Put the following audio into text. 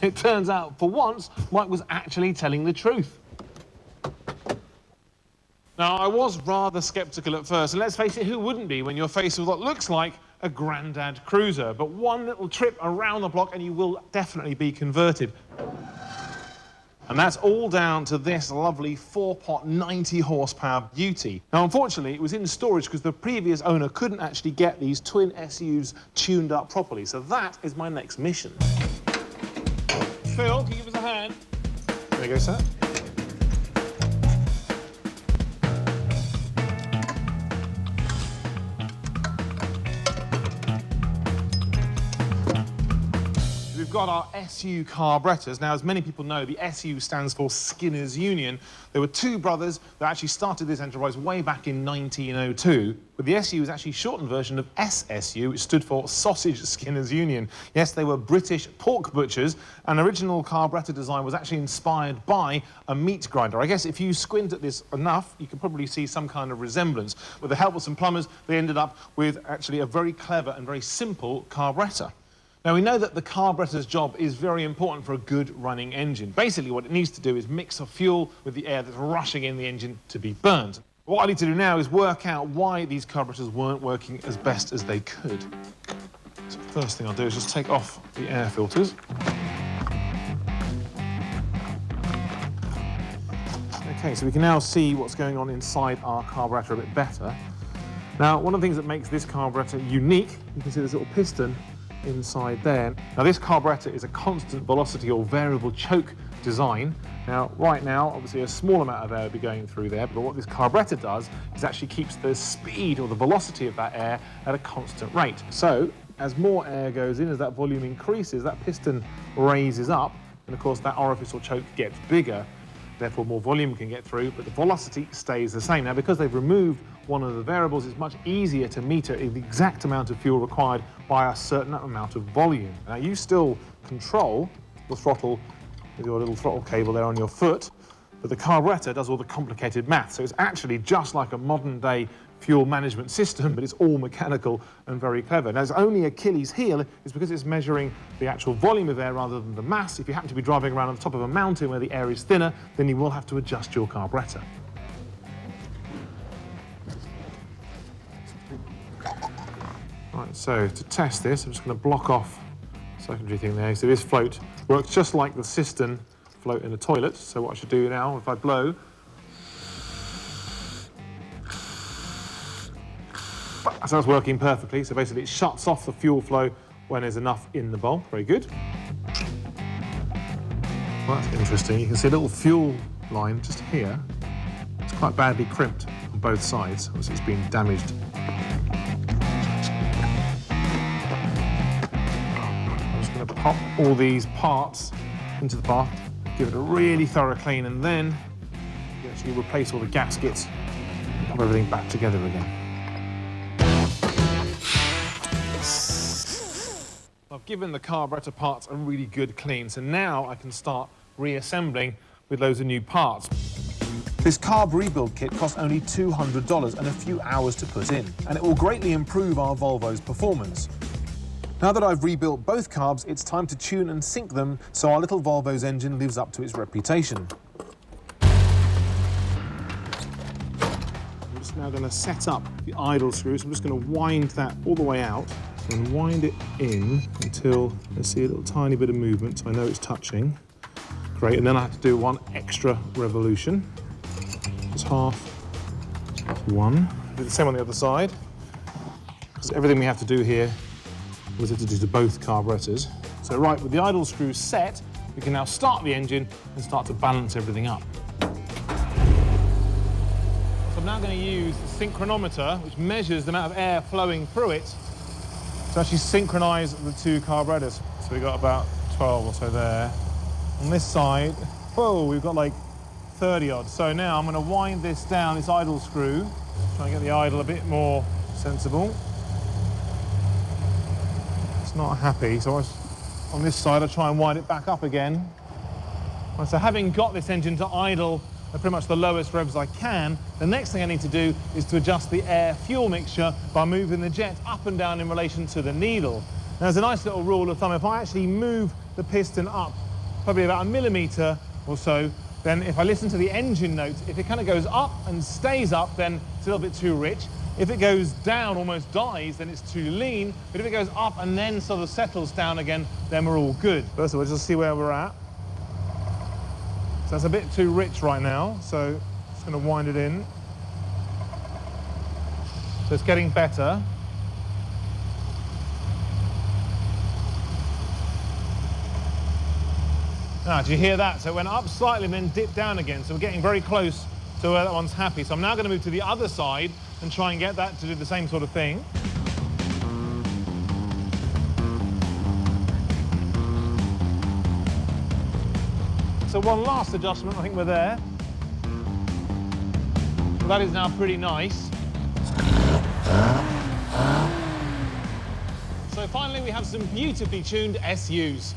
It turns out, for once, Mike was actually telling the truth. Now, I was rather sceptical at first, and let's face it, who wouldn't be when you're faced with what looks like a grandad cruiser? But one little trip around the block and you will definitely be converted. And that's all down to this lovely 4-pot, 90-horsepower beauty. Now, unfortunately, it was in storage because the previous owner couldn't actually get these twin SUs tuned up properly. So that is my next mission. Phil, can you give us a hand? There you go, sir. We've got our SU carburettors. Now, as many people know, the SU stands for Skinner's Union. There were two brothers that actually started this enterprise way back in 1902. But the SU is actually a shortened version of SSU, which stood for Sausage Skinner's Union. Yes, they were British pork butchers, and original carburetor design was actually inspired by a meat grinder. I guess if you squint at this enough, you can probably see some kind of resemblance. With the help of some plumbers, they ended up with actually a very clever and very simple carburetor. Now, we know that the carburetor's job is very important for a good running engine. Basically, what it needs to do is mix the fuel with the air that's rushing in the engine to be burned. What I need to do now is work out why these carburetors weren't working as best as they could. So the first thing I'll do is just take off the air filters. Okay, so we can now see what's going on inside our carburetor a bit better. Now, one of the things that makes this carburetor unique, you can see this little piston inside there. Now, this carburetor is a constant velocity or variable choke design. Now, right now, obviously a small amount of air will be going through there, but what this carburetor does is actually keeps the speed or the velocity of that air at a constant rate. So, as more air goes in, as that volume increases, that piston raises up, and of course that orifice or choke gets bigger, therefore more volume can get through, but the velocity stays the same. Now, because they've removed one of the variables, it's much easier to meter the exact amount of fuel required by a certain amount of volume. Now, you still control the throttle with your little throttle cable there on your foot, but the carburetor does all the complicated math. So it's actually just like a modern-day fuel management system, but it's all mechanical and very clever. Now, its only Achilles heel is because it's measuring the actual volume of air rather than the mass. If you happen to be driving around on the top of a mountain where the air is thinner, then you will have to adjust your carburetor. Right, so to test this, I'm just going to block off the secondary thing there. So this float works just like the cistern float in a toilet. So what I should do now, if I blow, so that's working perfectly. So basically it shuts off the fuel flow when there's enough in the bowl. Very good. Well, that's interesting. You can see a little fuel line just here. It's quite badly crimped on both sides. Obviously it's been damaged. Pop all these parts into the bath, give it a really thorough clean, and then you actually replace all the gaskets and put everything back together again. I've given the carburetor parts a really good clean, so now I can start reassembling with loads of new parts. This carb rebuild kit costs only $200 and a few hours to put in, and it will greatly improve our Volvo's performance. Now that I've rebuilt both carbs, it's time to tune and sync them so our little Volvo's engine lives up to its reputation. I'm just now going to set up the idle screw, so I'm just going to wind that all the way out and wind it in until I see a little tiny bit of movement, so I know it's touching. Great, and then I have to do one extra revolution. Just half, one. Do the same on the other side, because everything we have to do here was it to do to both carburetors. So right, with the idle screws set, we can now start the engine and start to balance everything up. So I'm now going to use the synchronometer, which measures the amount of air flowing through it, to actually synchronise the two carburetors. So we've got about 12 or so there. On this side, whoa, we've got like 30 odd. So now I'm going to wind this down, this idle screw, try and get the idle a bit more sensible. Not happy, so on this side I try and wind it back up again. Right, so having got this engine to idle at pretty much the lowest revs I can, the next thing I need to do is to adjust the air-fuel mixture by moving the jet up and down in relation to the needle. Now, there's a nice little rule of thumb. If I actually move the piston up probably about 1 millimetre or so. Then if I listen to the engine notes, if it kind of goes up and stays up, then it's a little bit too rich. If it goes down, almost dies, then it's too lean. But if it goes up and then sort of settles down again, then we're all good. First of all, just see where we're at. So that's a bit too rich right now, so just going to wind it in. So it's getting better. Now, do you hear that? So it went up slightly and then dipped down again. So we're getting very close to where that one's happy. So I'm now going to move to the other side and try and get that to do the same sort of thing. So one last adjustment, I think we're there. So that is now pretty nice. So finally we have some beautifully tuned SUs.